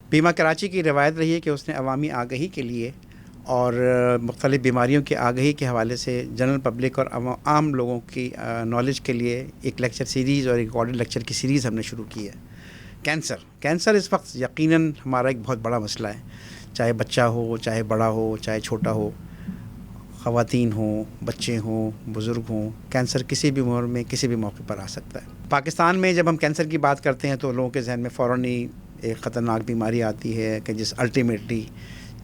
پیما کراچی کی روایت رہی ہے کہ اس نے عوامی آگہی کے لیے اور مختلف بیماریوں کی آگہی کے حوالے سے جنرل پبلک اور عام لوگوں کی نالج کے لیے ایک لیکچر سیریز اور ایک ریکارڈڈ لیکچر کی سیریز ہم نے شروع کی ہے. کینسر اس وقت یقیناً ہمارا ایک بہت بڑا مسئلہ ہے. چاہے بچہ ہو، چاہے بڑا ہو، چاہے چھوٹا ہو، خواتین ہوں، بچے ہوں، بزرگ ہوں، کینسر کسی بھی عمر میں کسی بھی موقع پر آ سکتا ہے. پاکستان میں جب ہم کینسر کی بات کرتے ہیں تو لوگوں کے ذہن میں فوراً ہی ایک خطرناک بیماری آتی ہے کہ جس الٹیمیٹلی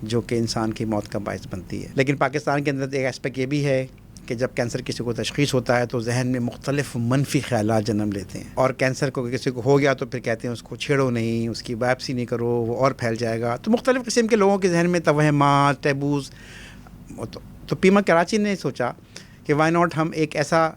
جو کہ انسان کی موت کا باعث بنتی ہے. لیکن پاکستان کے اندر ایک اسپیکٹ یہ بھی ہے کہ جب کینسر کسی کو تشخیص ہوتا ہے تو ذہن میں مختلف منفی خیالات جنم لیتے ہیں، اور کینسر کو کسی کو ہو گیا تو پھر کہتے ہیں اس کو چھیڑو نہیں، اس کی بایوپسی نہیں کرو، وہ اور پھیل جائے گا. تو مختلف قسم کے لوگوں کے ذہن میں توہمات، ٹیبوز. تو پیما کراچی نے سوچا کہ وائی ناٹ ہم ایک ایسا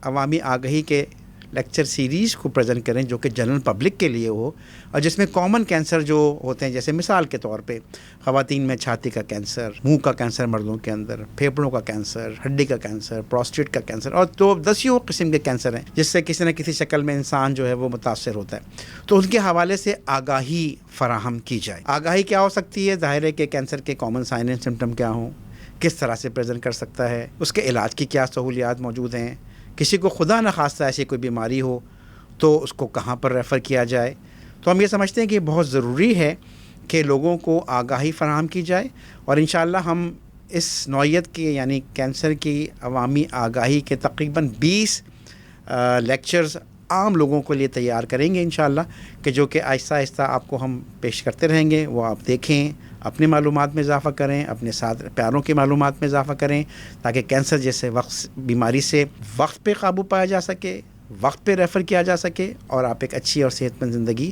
عوامی آگہی کے لیکچر سیریز کو پریزنٹ کریں جو کہ جنرل پبلک کے لیے ہو، اور جس میں کامن کینسر جو ہوتے ہیں، جیسے مثال کے طور پہ خواتین میں چھاتی کا کینسر، منہ کا کینسر مردوں کے اندر، پھیپھڑوں کا کینسر، ہڈی کا کینسر، پروسٹیٹ کا کینسر، اور تو دسیوں قسم کے کینسر ہیں جس سے کسی نہ کسی شکل میں انسان جو ہے وہ متاثر ہوتا ہے. تو ان کے حوالے سے آگاہی فراہم کی جائے. آگاہی کیا ہو سکتی ہے؟ ظاہر ہے کہ کینسر کے کامن سائن اینڈ سمٹم کیا ہوں، کس طرح سے پریزنٹ کر سکتا ہے، اس کے علاج کی کیا سہولیات موجود ہیں، کسی کو خدا نخواستہ ایسی کوئی بیماری ہو تو اس کو کہاں پر ریفر کیا جائے. تو ہم یہ سمجھتے ہیں کہ بہت ضروری ہے کہ لوگوں کو آگاہی فراہم کی جائے، اور انشاءاللہ ہم اس نوعیت کی یعنی کینسر کی عوامی آگاہی کے تقریباً 20 لیکچرز عام لوگوں کے لیے تیار کریں گے انشاءاللہ، کہ جو کہ آہستہ آہستہ آپ کو ہم پیش کرتے رہیں گے. وہ آپ دیکھیں، اپنی معلومات میں اضافہ کریں، اپنے ساتھ پیاروں کی معلومات میں اضافہ کریں، تاکہ کینسر جیسے بیماری سے وقت پہ قابو پایا جا سکے، وقت پہ ریفر کیا جا سکے، اور آپ ایک اچھی اور صحت مند زندگی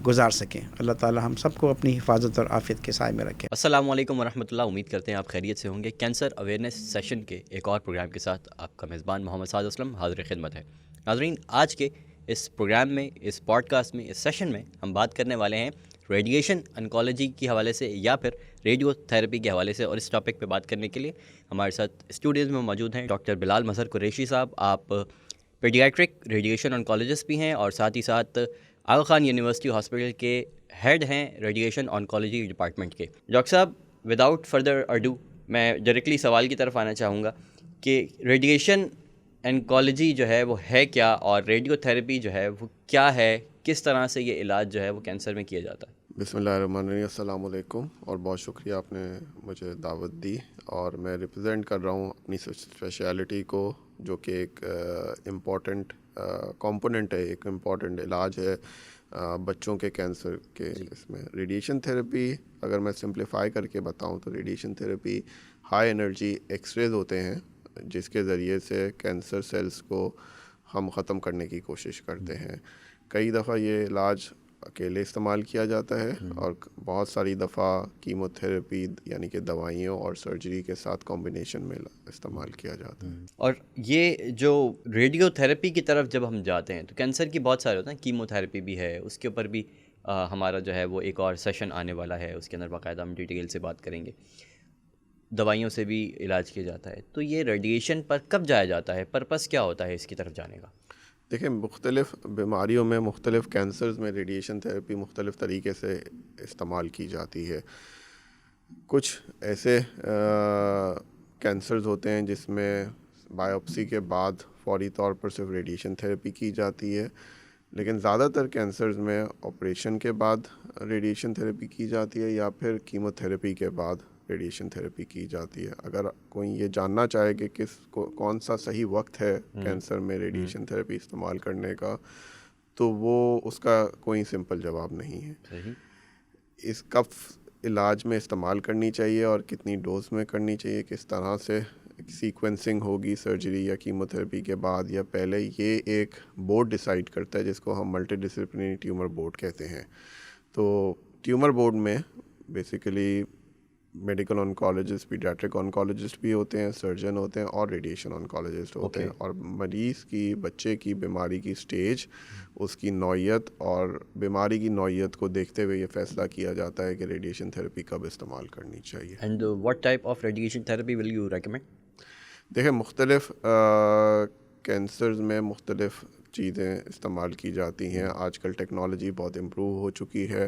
گزار سکیں. اللہ تعالی ہم سب کو اپنی حفاظت اور عافیت کے سائے میں رکھے. السلام علیکم ورحمۃ اللہ. امید کرتے ہیں آپ خیریت سے ہوں گے. کینسر اویئرنیس سیشن کے ایک اور پروگرام کے ساتھ آپ کا میزبان محمد سعد اسلم حاضر خدمت ہے. ناظرین، آج کے اس پروگرام میں، اس پوڈ کاسٹ میں، اس سیشن میں ہم بات کرنے والے ہیں ریڈیشن انکالوجی کے حوالے سے یا پھر ریڈیو تھراپی کے حوالے سے. اور اس ٹاپک پہ بات کرنے کے لیے ہمارے ساتھ اسٹوڈیوز میں موجود ہیں ڈاکٹر بلال مظہر قریشی صاحب. آپ پیڈیاٹرک ریڈیشن انکالوجسٹ بھی ہیں اور ساتھ ہی ساتھ آغا خان یونیورسٹی ہاسپٹل کے ہیڈ ہیں ریڈیشن انکالوجی ڈپارٹمنٹ کے. ڈاکٹر صاحب، وداؤٹ فردر اڈو میں ڈائریکٹلی سوال کی طرف آنا چاہوں گا کہ ریڈیشن انکالوجی جو ہے وہ ہے کیا، اور ریڈیو تھراپی جو ہے وہ کیا ہے، کس طرح سے یہ علاج جو ہے وہ کینسر میں کیا جاتا ہے؟ بسم اللہ الرحمن الرحیم. السلام علیکم، اور بہت شکریہ آپ نے مجھے دعوت دی. اور میں ریپرزینٹ کر رہا ہوں اپنی اسپیشلٹی کو، جو کہ ایک امپورٹنٹ کمپوننٹ ہے، ایک امپورٹنٹ علاج ہے بچوں کے کینسر کے. اس میں ریڈیشن تھراپی، اگر میں سمپلیفائی کر کے بتاؤں تو radiation therapy high energy x raise ہوتے ہیں جس کے ذریعے سے کینسر سیلز کو ہم ختم کرنے کی کوشش کرتے ہیں. کئی دفعہ یہ علاج اکیلے استعمال کیا جاتا ہے، اور بہت ساری دفعہ کیمو تھراپی یعنی کہ دوائیوں اور سرجری کے ساتھ کمبینیشن میں استعمال کیا جاتا ہے. اور یہ جو ریڈیو تھراپی کی طرف جب ہم جاتے ہیں تو کینسر کی بہت سارے ہوتے ہیں، کیمو تھراپی بھی ہے، اس کے اوپر بھی ہمارا جو ہے وہ ایک اور سیشن آنے والا ہے، اس کے اندر باقاعدہ ہم ڈیٹیل سے بات کریں گے. دوائیوں سے بھی علاج کیا جاتا ہے. تو یہ ریڈیشن پر کب جایا جاتا ہے؟ پرپس کیا ہوتا ہے اس کی طرف جانے کا؟ دیکھیں، مختلف بیماریوں میں، مختلف کینسرز میں ریڈیشن تھراپی مختلف طریقے سے استعمال کی جاتی ہے. کچھ ایسے کینسرز ہوتے ہیں جس میں بایوپسی کے بعد فوری طور پر صرف ریڈیشن تھراپی کی جاتی ہے، لیکن زیادہ تر کینسرز میں آپریشن کے بعد ریڈیشن تھراپی کی جاتی ہے یا پھر کیمو تھراپی کے بعد ریڈیشن تھراپی کی جاتی ہے. اگر کوئی یہ جاننا چاہے کہ کون سا صحیح وقت ہے کینسر میں ریڈیشن تھراپی استعمال کرنے کا، تو وہ اس کا کوئی سمپل جواب نہیں ہے. اس کب علاج میں استعمال کرنی چاہیے اور کتنی ڈوز میں کرنی چاہیے، کس طرح سے سیکوینسنگ ہوگی سرجری یا کیمو تھراپی کے بعد یا پہلے، یہ ایک بورڈ ڈیسائیڈ کرتا ہے جس کو ہم ملٹی ڈسپلنری ٹیومر بورڈ کہتے ہیں. تو ٹیومر بورڈ میں basically medical oncologist, paediatric oncologist بھی ہوتے ہیں، سرجن ہوتے ہیں اور ریڈیشن آنکالوجسٹ ہوتے ہیں. اور مریض کی، بچے کی بیماری کی سٹیج، اس کی نوعیت اور بیماری کی نوعیت کو دیکھتے ہوئے یہ فیصلہ کیا جاتا ہے کہ ریڈیشن تھراپی کب استعمال کرنی چاہیے. And what type of radiation therapy will you recommend? دیکھیں، مختلف کینسرز میں مختلف چیزیں استعمال کی جاتی ہیں. آج کل ٹیکنالوجی بہت امپروو ہو چکی ہے.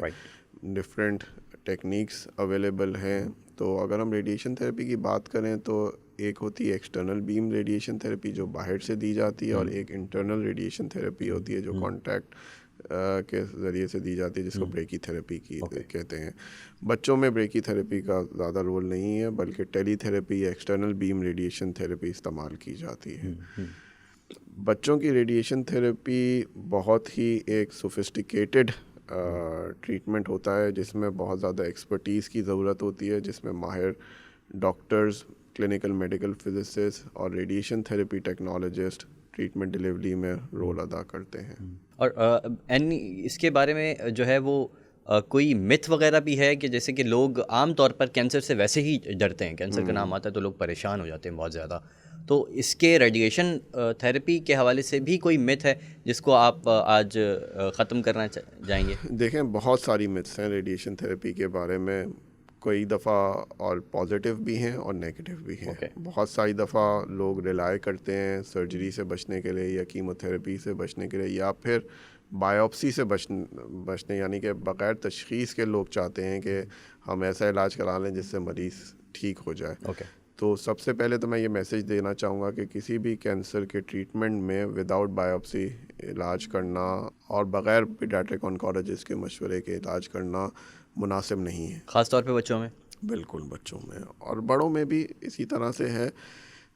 ڈفرینٹ ٹیکنیکس اویلیبل ہیں. تو اگر ہم ریڈیشن تھراپی کی بات کریں تو ایک ہوتی ہے ایکسٹرنل بیم ریڈیشن تھراپی جو باہر سے دی جاتی ہے, اور ایک انٹرنل ریڈیشن تھراپی ہوتی ہے جو کانٹیکٹ کے ذریعے سے دی جاتی ہے, جس کو بریکی تھراپی کی کہتے ہیں. بچوں میں بریکی تھراپی کا زیادہ رول نہیں ہے, بلکہ ٹیلی تھراپی یا ایکسٹرنل بیم ریڈیشن تھراپی استعمال کی جاتی ہے. بچوں کی ریڈیشن تھراپی بہت ہی ایک سوفسٹیکیٹڈ ٹریٹمنٹ ہوتا ہے, جس میں بہت زیادہ ایکسپرٹیز کی ضرورت ہوتی ہے, جس میں ماہر ڈاکٹرز, کلینکل میڈیکل فزسسٹ اور radiation therapy technologist treatment delivery میں رول ادا کرتے ہیں. اور اس کے بارے میں جو ہے وہ کوئی متھ وغیرہ بھی ہے کہ جیسے کہ لوگ عام طور پر کینسر سے ویسے ہی ڈرتے ہیں, کینسر کا نام آتا ہے تو لوگ پریشان ہو جاتے ہیں بہت زیادہ, تو اس کے ریڈیشن تھراپی کے حوالے سے بھی کوئی متھ ہے جس کو آپ آج ختم کرنا جائیں گے؟ دیکھیں, بہت ساری متھس ہیں ریڈیشن تھراپی کے بارے میں. کئی دفعہ اور پازیٹیو بھی ہیں اور نیگیٹیو بھی ہیں. بہت ساری دفعہ لوگ ریلائی کرتے ہیں سرجری سے بچنے کے لیے یا کیمو تھراپی سے بچنے کے لیے, یا پھر بایوپسی سے بچنے, یعنی کہ بغیر تشخیص کے لوگ چاہتے ہیں کہ ہم ایسا علاج کرا لیں جس سے مریض ٹھیک ہو جائے. تو سب سے پہلے تو میں یہ میسیج دینا چاہوں گا کہ کسی بھی کینسر کے ٹریٹمنٹ میں وداؤٹ بایوپسی علاج کرنا اور بغیر پیڈیاٹرک آنکولوجسٹ کے مشورے کے علاج کرنا مناسب نہیں ہے, خاص طور پہ بچوں میں. بالکل, بچوں میں اور بڑوں میں بھی اسی طرح سے ہے.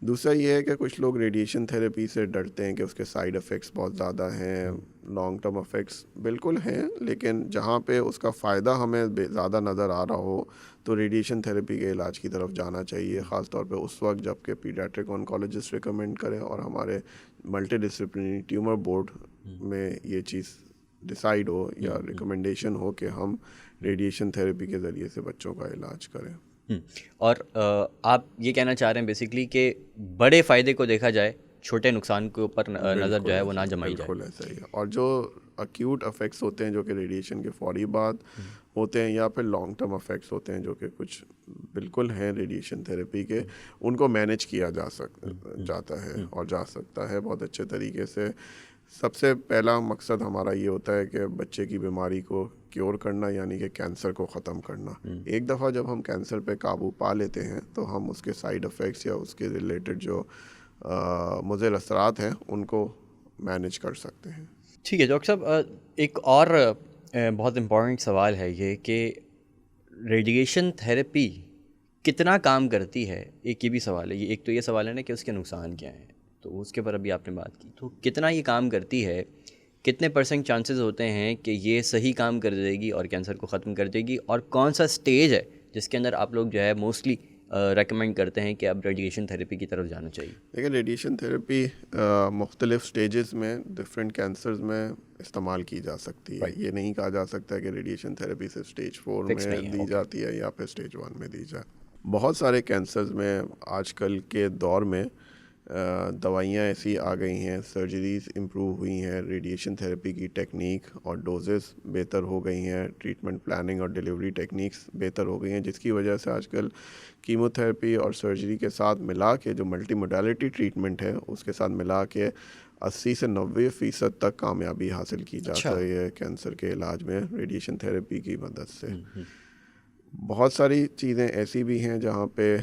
دوسرا یہ ہے کہ کچھ لوگ ریڈیشن تھراپی سے ڈرتے ہیں کہ اس کے سائیڈ افیکٹس بہت زیادہ ہیں, لانگ ٹرم افیکٹس بالکل ہیں, لیکن جہاں پہ اس کا فائدہ ہمیں زیادہ نظر آ رہا ہو تو ریڈیشن تھراپی کے علاج کی طرف جانا چاہیے, خاص طور پہ اس وقت جب کہ پیڈیاٹرک آنکولوجسٹ ریکمینڈ کریں اور ہمارے ملٹی ڈسپلنری ٹیومر بورڈ میں یہ چیز ڈیسائیڈ ہو یا ریکمنڈیشن ہو کہ ہم ریڈیشن تھراپی کے ذریعے سے بچوں کا علاج کریں. اور آپ یہ کہنا چاہ رہے ہیں بیسیکلی کہ بڑے فائدے کو دیکھا جائے, چھوٹے نقصان کے اوپر نظر جو ہے وہ نہ جمائی جائے. بالکل ایسا ہی ہے. اور جو اکیوٹ افیکٹس ہوتے ہیں جو کہ ریڈیشن کے فوری بعد ہوتے ہیں, یا پھر لانگ ٹرم افیکٹس ہوتے ہیں جو کہ کچھ بالکل ہیں ریڈیشن تھراپی کے, ان کو مینیج کیا جاتا ہے اور جا سکتا ہے بہت اچھے طریقے سے. سب سے پہلا مقصد ہمارا یہ ہوتا ہے کہ بچے کی بیماری کو کیور کرنا, یعنی کہ کینسر کو ختم کرنا. ایک دفعہ جب ہم کینسر پہ قابو پا لیتے ہیں تو ہم اس کے سائیڈ افیکٹس یا اس کے ریلیٹڈ جو مضر اثرات ہیں ان کو مینیج کر سکتے ہیں. ٹھیک ہے ڈاکٹر صاحب, ایک اور بہت امپورٹنٹ سوال ہے یہ کہ ریڈیشن تھراپی کتنا کام کرتی ہے. ایک یہ بھی سوال ہے, ایک تو یہ سوال ہے نا کہ اس کے نقصان کیا ہیں, تو اس کے اوپر ابھی آپ نے بات کی, تو کتنا یہ کام کرتی ہے, کتنے % چانسز ہوتے ہیں کہ یہ صحیح کام کر دے گی اور کینسر کو ختم کر دے گی, اور کون سا سٹیج ہے جس کے اندر آپ لوگ جو ہے موسٹلی ریکمینڈ کرتے ہیں کہ اب ریڈیشن تھراپی کی طرف جانا چاہیے؟ لیکن ریڈیشن تھراپی مختلف سٹیجز میں ڈفرینٹ کینسرز میں استعمال کی جا سکتی ہے. یہ نہیں کہا جا سکتا کہ ریڈیشن تھراپی سے سٹیج 4 میں دی جاتی ہے یا پھر سٹیج 1 میں دی جائے. بہت سارے کینسرز میں آج کل کے دور میں دوائیاں ایسی آ گئی ہیں, سرجریز امپروو ہوئی ہیں, ریڈیشن تھراپی کی ٹیکنیک اور ڈوزز بہتر ہو گئی ہیں, ٹریٹمنٹ پلاننگ اور ڈیلیوری ٹیکنیکس بہتر ہو گئی ہیں, جس کی وجہ سے آج کل کیمو تھراپی اور سرجری کے ساتھ ملا کے جو ملٹی موڈیلٹی ٹریٹمنٹ ہے اس کے ساتھ ملا کے 80 سے 90% تک کامیابی حاصل کی جا رہی ہے کینسر کے علاج میں ریڈیشن تھراپی کی مدد سے. بہت ساری چیزیں ایسی بھی ہیں جہاں پہ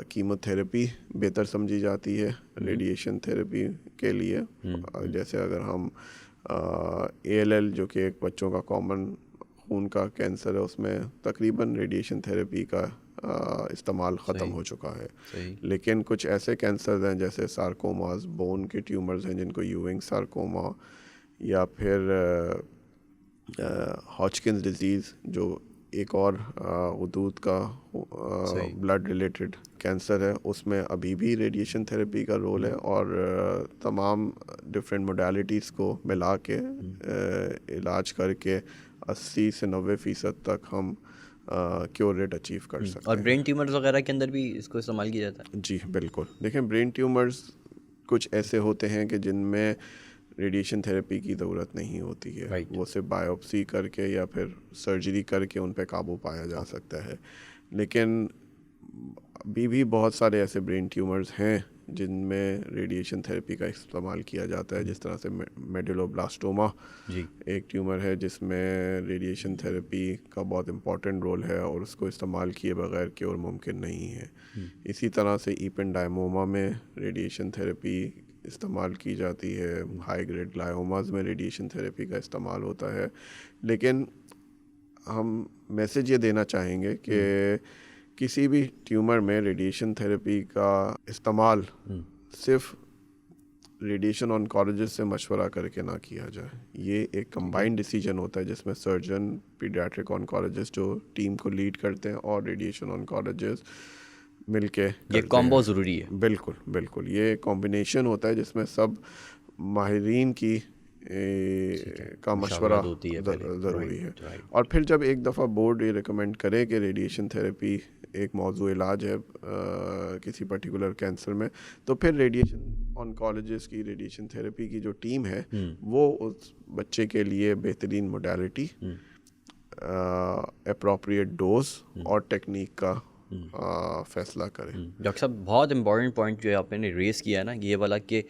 کیمو تھراپی بہتر سمجھی جاتی ہے ریڈیشن تھراپی کے لیے. جیسے اگر ہم ALL جو کہ ایک بچوں کا کامن خون کا کینسر ہے, اس میں تقریباً ریڈیشن تھراپی کا استعمال ختم ہو چکا ہے. لیکن کچھ ایسے کینسرز ہیں جیسے سارکوماز, بون کے ٹیومرز ہیں جن کو یوونگ سارکوما, یا پھر ہاچکنز ڈیزیز جو ایک اور غدود کا بلڈ ریلیٹڈ کینسر ہے, اس میں ابھی بھی ریڈیشن تھراپی کا رول ہے. اور تمام ڈفرینٹ موڈیلٹیز کو ملا کے علاج کر کے 80 سے 90% تک ہم کیور ریٹ اچیو کر سکتے ہیں. اور برین ٹیومرز وغیرہ کے اندر بھی اس کو استعمال کیا جاتا ہے؟ جی بالکل. دیکھیں, برین ٹیومرز کچھ ایسے ہوتے ہیں کہ جن میں ریڈیشن تھراپی کی ضرورت نہیں ہوتی ہے, وہ صرف بایوپسی کر کے یا پھر سرجری کر کے ان پہ قابو پایا جا سکتا ہے. لیکن ابھی بھی بہت سارے ایسے برین ٹیومرز ہیں جن میں ریڈیشن تھیراپی کا استعمال کیا جاتا ہے، جس طرح سے میڈولوبلاسٹوما جی ایک ٹیومر ہے جس میں ریڈیشن تھیراپی کا بہت امپورٹنٹ رول ہے اور اس کو استعمال کیے بغیر کیور ممکن نہیں ہے. اسی طرح سے ایپنڈائموما میں ریڈیشن تھیراپی استعمال کی جاتی ہے، ہائی گریڈ گلائوماز میں ریڈیشن تھیراپی کا استعمال ہوتا ہے. لیکن ہم میسیج یہ دینا چاہیں گے کہ کسی بھی ٹیومر میں ریڈیشن تھیراپی کا استعمال صرف ریڈیشن آنکالوجسٹ سے مشورہ کر کے نہ کیا جائے. یہ ایک کمبائنڈ ڈیسیجن ہوتا ہے جس میں سرجن، پیڈیاٹرک آنکالوجسٹ جو ٹیم کو لیڈ کرتے ہیں اور ریڈیشن آنکالوجسٹ مل کے یہ کامبو ضروری ہے. بالکل بالکل، یہ کمبینیشن ہوتا ہے جس میں سب ماہرین کی کا مشورہ ضروری ہے. اور پھر جب ایک دفعہ بورڈ یہ ریکمینڈ کرے کہ ریڈیشن تھیراپی ایک موضوع علاج ہے کسی پرٹیکولر کینسر میں، تو پھر ریڈیشن آنکالوجسٹ کی، ریڈیشن تھیراپی کی جو ٹیم ہے وہ اس بچے کے لیے بہترین موڈیلٹی، اپروپریٹ ڈوز اور ٹیکنیک کا فیصلہ کرے. ڈاکٹر صاحب بہت امپورٹنٹ پوائنٹ جو آپ نے ریز کیا نا یہ والا کہ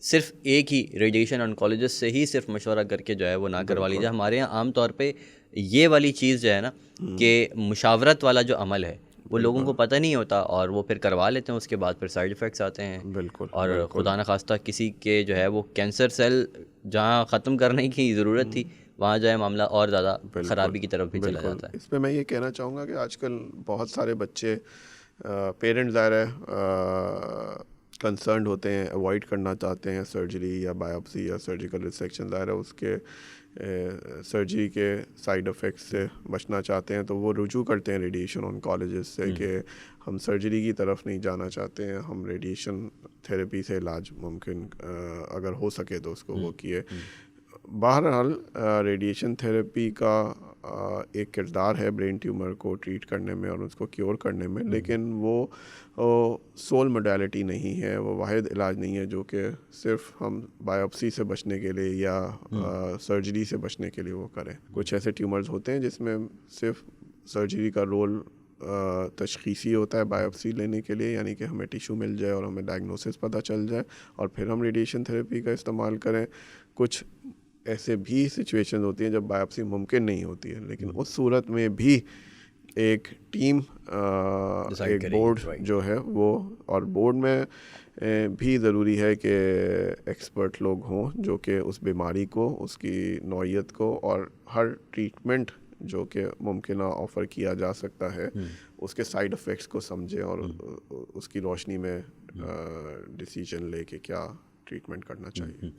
صرف ایک ہی ریڈیشن آنکالوجسٹ سے ہی صرف مشورہ کر کے جو ہے وہ نہ کروا لیجیے. ہمارے یہاں عام طور پہ یہ والی چیز جو ہے نا کہ مشاورت والا جو عمل ہے وہ لوگوں کو پتہ نہیں ہوتا اور وہ پھر کروا لیتے ہیں، اس کے بعد پھر سائیڈ افیکٹس آتے ہیں. بالکل. اور خدا نخواستہ کسی کے جو ہے وہ کینسر سیل جہاں ختم کرنے کی ضرورت تھی وہاں جو ہے معاملہ اور زیادہ خرابی کی طرف بھی چلا جاتا ہے. اس پہ میں یہ کہنا چاہوں گا کہ آج کل بہت سارے بچے، پیرنٹ ظاہر ہے کنسرنڈ ہوتے ہیں، اوائڈ کرنا چاہتے ہیں سرجری یا بایوپسی یا سرجیکل ریسیکشن. ظاہر ہے اس کے سرجری کے سائیڈ افیکٹس سے بچنا چاہتے ہیں تو وہ رجوع کرتے ہیں ریڈیشن آنکالوجسٹ سے کہ ہم سرجری کی طرف نہیں جانا چاہتے ہیں، ہم ریڈیشن تھیراپی سے علاج ممکن اگر ہو سکے تو اس کو وہ کیے. بہرحال ریڈیشن تھیراپی کا ایک کردار ہے برین ٹیومر کو ٹریٹ کرنے میں اور اس کو کیور کرنے میں، لیکن وہ سول موڈیلٹی نہیں ہے، وہ واحد علاج نہیں ہے جو کہ صرف ہم بایوپسی سے بچنے کے لیے یا سرجری سے بچنے کے لیے وہ کریں. کچھ ایسے ٹیومرز ہوتے ہیں جس میں صرف سرجری کا رول تشخیصی ہوتا ہے بایوپسی لینے کے لیے، یعنی کہ ہمیں ٹیشو مل جائے اور ہمیں ڈائگنوسس پتہ چل جائے اور پھر ہم ریڈیشن تھیراپی کا استعمال کریں. کچھ ایسے بھی سچویشن ہوتی ہیں جب بایوپسی ممکن نہیں ہوتی ہے، لیکن اس صورت میں بھی ایک ٹیم، ایک بورڈ جو ہے وہ، اور بورڈ میں بھی ضروری ہے کہ ایکسپرٹ لوگ ہوں جو کہ اس بیماری کو، اس کی نوعیت کو اور ہر ٹریٹمنٹ جو کہ ممکنہ آفر کیا جا سکتا ہے اس کے سائیڈ افیکٹس کو سمجھیں اور اس کی روشنی میں ڈیسیجن لے کے کیا ٹریٹمنٹ کرنا چاہیے.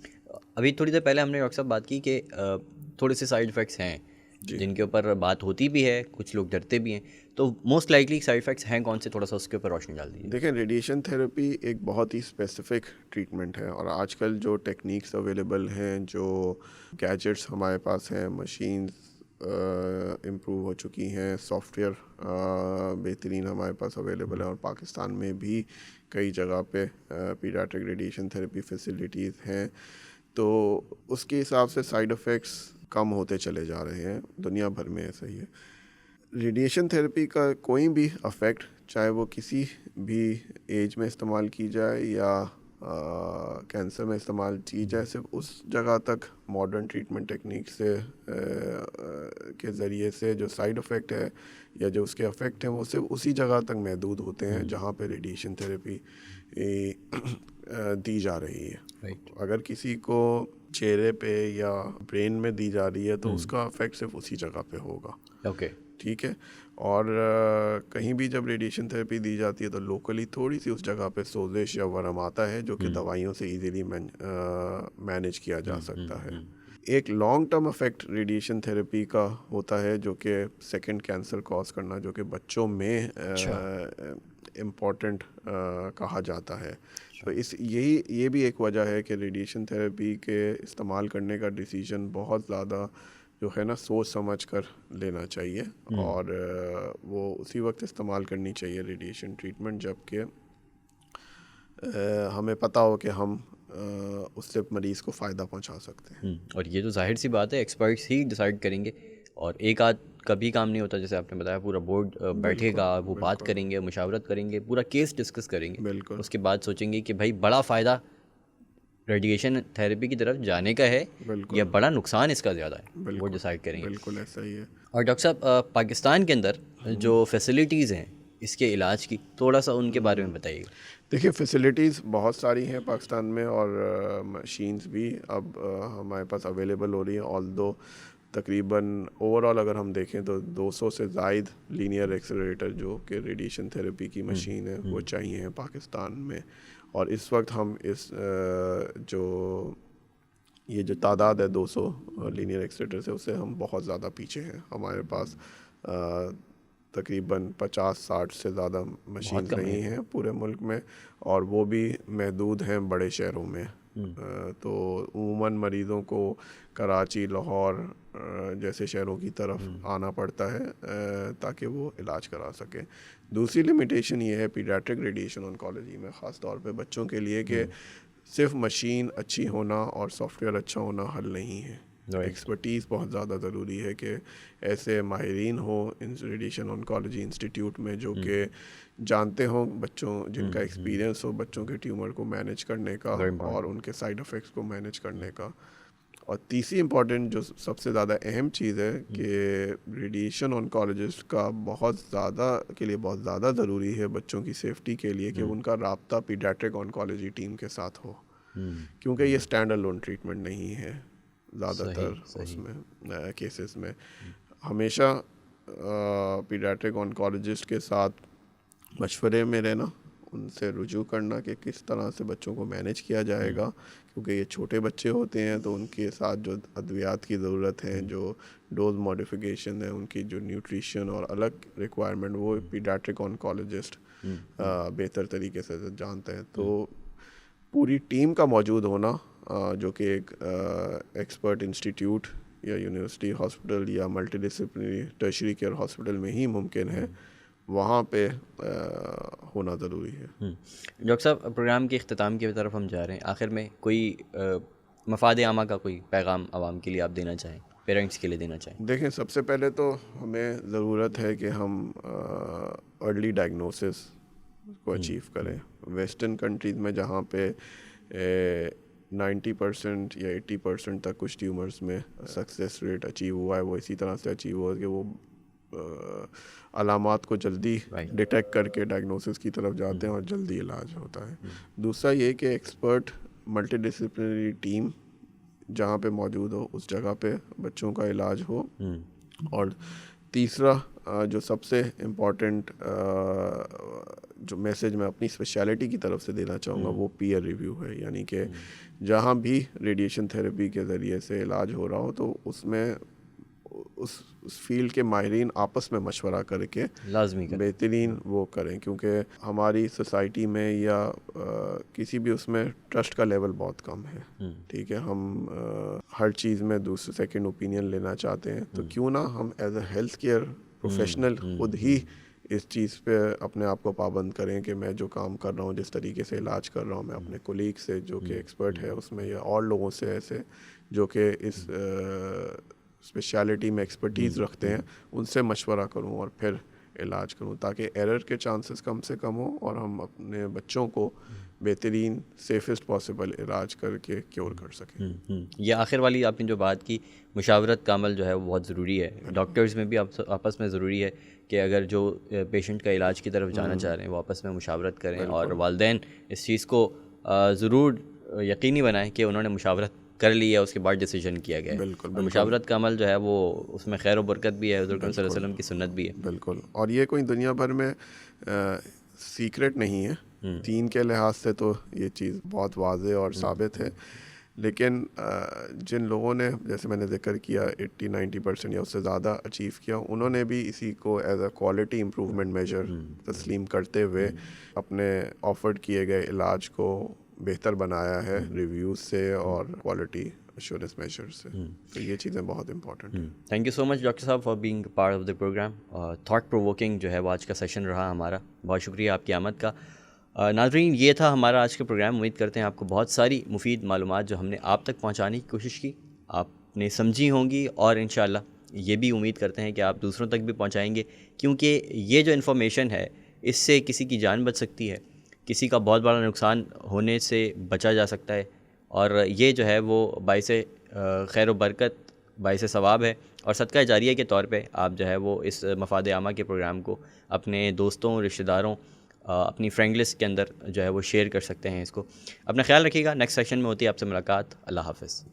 ابھی تھوڑی دیر پہلے ہم نے ڈاکٹر صاحب بات کی کہ تھوڑے سے سائیڈ افیکٹس ہیں جن کے اوپر بات ہوتی بھی ہے، کچھ لوگ ڈرتے بھی ہیں، تو موسٹ لائکلی سائیڈ افیکٹس ہیں کون سے؟ تھوڑا سا اس کے اوپر روشنی ڈال دیجیے. دیکھیں، ریڈیشن تھیراپی ایک بہت ہی اسپیسیفک ٹریٹمنٹ ہے اور آج کل جو ٹیکنیکس اویلیبل ہیں، جو گیجٹس ہمارے پاس ہیں، مشینز امپروو ہو چکی ہیں، سافٹ ویئر بہترین ہمارے پاس اویلیبل ہے اور پاکستان میں بھی کئی جگہ پہ پیڈیاٹرک ریڈیشن تھیراپی فیسلٹیز ہیں، تو اس کے حساب سے سائیڈ افیکٹس کم ہوتے چلے جا رہے ہیں. دنیا بھر میں ایسا ہی ہے. ریڈیشن تھیراپی کا کوئی بھی افیکٹ، چاہے وہ کسی بھی ایج میں استعمال کی جائے یا کینسر میں استعمال کی جائے، صرف اس جگہ تک ماڈرن ٹریٹمنٹ ٹیکنیک سے کے ذریعے سے جو سائیڈ افیکٹ ہے یا جو اس کے افیکٹ ہیں وہ صرف اسی جگہ تک محدود ہوتے ہیں جہاں پہ ریڈیشن تھیراپی دی جا رہی ہے. اگر کسی کو چہرے پہ یا برین میں دی جا رہی ہے تو اس کا افیکٹ صرف اسی جگہ پہ ہوگا. ٹھیک ہے. اور کہیں بھی جب ریڈیشن تھیراپی دی جاتی ہے تو لوکلی تھوڑی سی اس جگہ پہ سوزش یا ورم آتا ہے جو کہ دوائیوں سے ایزیلی مینیج کیا جا سکتا ہے. ایک long term effect radiation therapy کا ہوتا ہے جو کہ سیکنڈ کینسر کاز کرنا، جو کہ بچوں میں امپورٹنٹ کہا جاتا ہے. تو یہ بھی ایک وجہ ہے کہ ریڈیشن تھیراپی کے استعمال کرنے کا ڈیسیجن بہت زیادہ جو ہے نا سوچ سمجھ کر لینا چاہیے اور وہ اسی وقت استعمال کرنی چاہیے ریڈیشن ٹریٹمنٹ جب کہ ہمیں پتہ ہو کہ ہم اس سے مریض کو فائدہ پہنچا سکتے ہیں. اور یہ تو ظاہر سی بات ہے ایکسپرٹس ہی ڈیسائیڈ کریں گے اور ایک آدھ کا بھی کام نہیں ہوتا، جیسے آپ نے بتایا پورا بورڈ بیٹھے گا، وہ بات کریں گے، مشاورت کریں گے، پورا کیس ڈسکس کریں گے، بالکل اس کے بعد سوچیں گے کہ بھائی بڑا فائدہ ریڈیشن تھیراپی کی طرف جانے کا ہے یا بڑا نقصان اس کا زیادہ ہے، وہ ڈیسائیڈ کریں گے. بالکل ایسا ہی ہے. اور ڈاکٹر صاحب پاکستان کے اندر جو فیسلٹیز ہیں اس کے علاج کی، تھوڑا سا ان کے بارے میں بتائیے. دیکھیے فیسلٹیز بہت ساری ہیں پاکستان میں، اور مشینز بھی اب ہمارے پاس اویلیبل ہو رہی ہیں. آل دو تقریباً اوور آل اگر ہم دیکھیں تو 200 سے زائد لینئر ایکسلریٹر جو کہ ریڈیشن تھیراپی کی مشین ہے وہ چاہیے ہیں پاکستان میں. اور اس وقت ہم اس یہ جو تعداد ہے 200 لینئر ایکسلریٹر سے، اس سے ہم بہت زیادہ پیچھے ہیں. ہمارے پاس تقریباً 50-60 سے زیادہ مشینز نہیں ہیں پورے ملک میں، اور وہ بھی محدود ہیں بڑے شہروں میں. تو عموماً مریضوں کو کراچی، لاہور جیسے شہروں کی طرف آنا پڑتا ہے تاکہ وہ علاج کرا سکیں. دوسری لمیٹیشن یہ ہے پیڈیاٹرک ریڈیشن آنکالوجی میں، خاص طور پہ بچوں کے لیے، کہ صرف مشین اچھی ہونا اور سافٹ ویئر اچھا ہونا حل نہیں ہے. ایکسپرٹیز بہت زیادہ ضروری ہے کہ ایسے ماہرین ہوں ریڈیشن آنکالوجی انسٹیٹیوٹ میں جو کہ جانتے ہوں بچوں، جن کا ایکسپیرینس ہو بچوں کے ٹیومر کو مینیج کرنے کا اور ان کے سائیڈ افیکٹس کو مینیج کرنے کا. اور تیسری امپورٹنٹ جو سب سے زیادہ اہم چیز ہے کہ ریڈیشن آنکالوجسٹ کا بہت زیادہ ضروری ہے بچوں کی سیفٹی کے لیے کہ ان کا رابطہ پیڈیاٹرک آنکالوجی ٹیم کے ساتھ ہو، کیونکہ یہ اسٹینڈ الون ٹریٹمنٹ نہیں ہے. زیادہ تر اس میں کیسز میں ہمیشہ پیڈیاٹرک آنکالوجسٹ کے ساتھ مشورے میں رہنا، ان سے رجوع کرنا کہ کس طرح سے بچوں کو مینیج کیا جائے گا، کیونکہ یہ چھوٹے بچے ہوتے ہیں تو ان کے ساتھ جو ادویات کی ضرورت ہے، جو ڈوز ماڈیفیکیشن ہے، ان کی جو نیوٹریشن اور الگ ریکوائرمنٹ، وہ پیڈیاٹرک آنکالوجسٹ بہتر طریقے سے جانتے ہیں. تو پوری ٹیم کا موجود ہونا جو کہ ایک ایکسپرٹ انسٹیٹیوٹ یا یونیورسٹی ہاسپٹل یا multi disciplinary tertiary care hospital میں ہی ممکن ہے، وہاں پہ ہونا ضروری ہے. ڈاکٹر صاحب پروگرام کے اختتام کی طرف ہم جا رہے ہیں. آخر میں کوئی مفاد عامہ کا کوئی پیغام عوام کے لیے آپ دینا چاہیں، پیرنٹس کے لیے دینا چاہیں؟ دیکھیں سب سے پہلے تو ہمیں ضرورت ہے کہ ہم ارلی ڈائگنوسس کو اچیو کریں. ویسٹرن کنٹریز میں جہاں پہ 90% یا 80% تک کچھ ٹیومرز میں سکسیس ریٹ اچیو ہوا ہے، وہ اسی طرح سے اچیو ہوا ہے کہ وہ علامات کو جلدی ڈیٹیکٹ کر کے ڈائگنوسس کی طرف جاتے ہیں اور جلدی علاج ہوتا ہے. دوسرا یہ کہ ایکسپرٹ ملٹی ڈسپلنری ٹیم جہاں پہ موجود ہو اس جگہ پہ بچوں کا علاج ہو. اور تیسرا جو سب سے امپورٹنٹ جو میسیج میں اپنی اسپیشلٹی کی طرف سے دینا چاہوں گا وہ پیئر ریویو ہے. یعنی کہ جہاں بھی ریڈیشن تھیراپی کے ذریعے سے علاج ہو رہا ہو تو اس میں اس فیلڈ کے ماہرین آپس میں مشورہ کر کے لازمی بہترین وہ کریں، کیونکہ ہماری سوسائٹی میں یا کسی بھی اس میں ٹرسٹ کا لیول بہت کم ہے. ٹھیک ہے، ہم ہر چیز میں دوسرے سیکنڈ اوپینین لینا چاہتے ہیں، تو کیوں نہ ہم as a health care professional خود ہی اس چیز پہ اپنے آپ کو پابند کریں کہ میں جو کام کر رہا ہوں، جس طریقے سے علاج کر رہا ہوں، میں اپنے کولیگ سے جو کہ ایکسپرٹ ہے اس میں یا اور لوگوں سے ایسے جو کہ اس اسپیشلٹی میں ایکسپرٹیز رکھتے ہیں ان سے مشورہ کروں اور پھر علاج کروں، تاکہ ایرر کے چانسز کم سے کم ہوں اور ہم اپنے بچوں کو بہترین سیفسٹ پاسبل علاج کر کے کیور کر سکیں. یہ آخر والی آپ نے جو بات کی، مشاورت کا عمل جو ہے وہ بہت ضروری ہے. ڈاکٹرز میں بھی آپس میں ضروری ہے کہ اگر جو پیشنٹ کا علاج کی طرف جانا چاہ رہے ہیں وہ آپس میں مشاورت کریں، اور والدین اس چیز کو ضرور یقینی بنائیں کہ انہوں نے مشاورت کر لی ہے، اس کے بعد ڈیسیجن کیا گیا ہے. بالکل. مشاورت کا عمل جو ہے وہ اس میں خیر و برکت بھی ہے، حضور صلی اللہ علیہ وسلم کی سنت بھی ہے. بالکل. اور یہ کوئی دنیا بھر میں سیکرٹ نہیں ہے، دین کے لحاظ سے تو یہ چیز بہت واضح اور ثابت ہے. لیکن جن لوگوں نے جیسے میں نے ذکر کیا 80-90% یا اس سے زیادہ اچیو کیا، انہوں نے بھی اسی کو as a quality improvement measure تسلیم کرتے ہوئے اپنے آفرڈ کیے گئے علاج کو بہتر بنایا ہے ریویوز سے اور کوالٹی ایشورنس میجر سے. تو یہ چیزیں بہت امپورٹنٹ ہیں. Thank you so much doctor صاحب for being part of the program. Thought provoking جو ہے وہ آج کا سیشن رہا ہمارا. بہت شکریہ آپ کی آمد کا. ناظرین یہ تھا ہمارا آج کا پروگرام. امید کرتے ہیں آپ کو بہت ساری مفید معلومات جو ہم نے آپ تک پہنچانے کی کوشش کی آپ نے سمجھی ہوں گی، اور انشاءاللہ یہ بھی امید کرتے ہیں کہ آپ دوسروں تک بھی پہنچائیں گے، کیونکہ یہ جو انفارمیشن ہے اس سے کسی کی جان بچ سکتی ہے، کسی کا بہت بڑا نقصان ہونے سے بچا جا سکتا ہے، اور یہ جو ہے وہ باعث خیر و برکت، باعث ثواب ہے، اور صدقہ جاریہ کے طور پہ آپ جو ہے وہ اس مفاد عامہ کے پروگرام کو اپنے دوستوں، رشتہ داروں، اپنی فرینڈ لسٹ کے اندر جو ہے وہ شیئر کر سکتے ہیں اس کو. اپنا خیال رکھیے گا. نیکسٹ سیشن میں ہوتی ہے آپ سے ملاقات. اللہ حافظ.